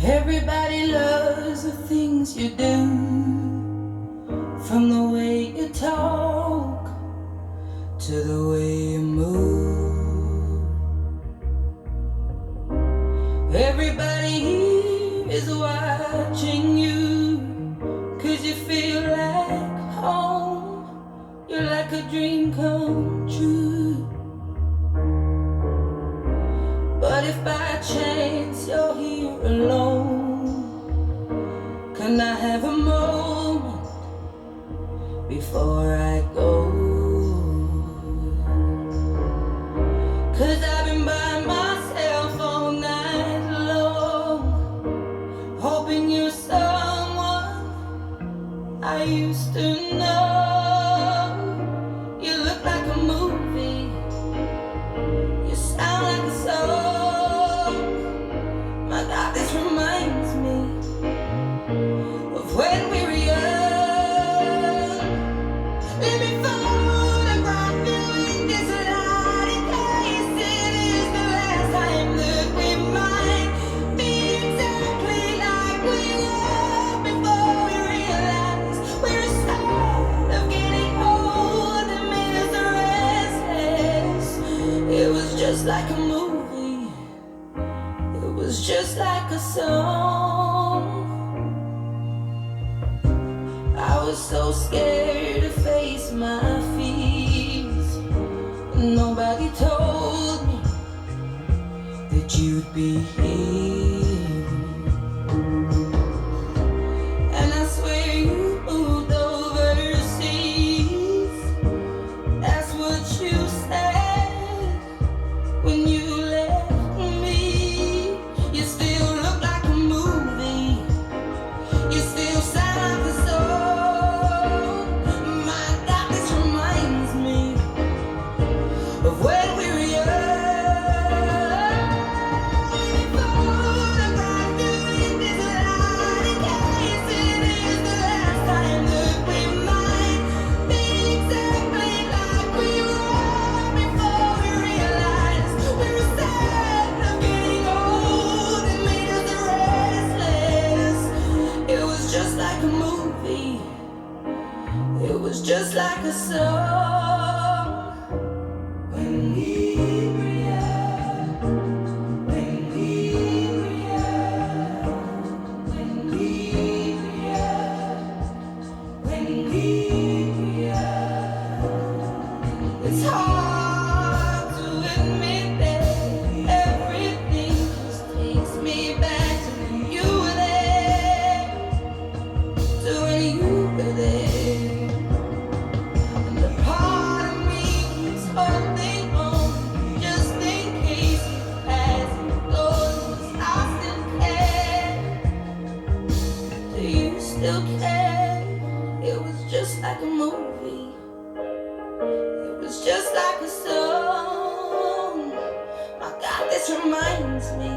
Everybody loves the things you do, from the way you talk to the way you move. Everybody here is watching you, 'cause you feel like home. You're like a dream come true. But if by chance you're here alone, can I have a moment before I go? 'Cause I've been by myself all night long, hoping you're someone I used to know. You look like a movie, you sound like a song. My God, this reminds me of when we were young. Let me photograph you in this light, in case it is the last time that we might be exactly like we were before we realized we're scared of getting old and made us restless. It was just like a movie, it was just like a song. I was so scared to face my fears. Nobody told me that you'd be here. And I swear you moved overseas. That's what you said when you left me. You still look like a movie, you still sound like a song. My God, this reminds me of when we were young. Let me photograph you in this light, in case it is the last time that we might be exactly like we were before we realized we were sad of getting old and made us restless. It was just like a movie, it was just like a song. When we were young, when we were young, when we were young, when we were young. It's hard to admit that everything just takes me back to when you were there, to when you were there. And the part of me keeps holding on, just in case it hasn't gone. 'Cause I still care. Do you still care? It was just like a movie, it was just like a song. My God, this reminds me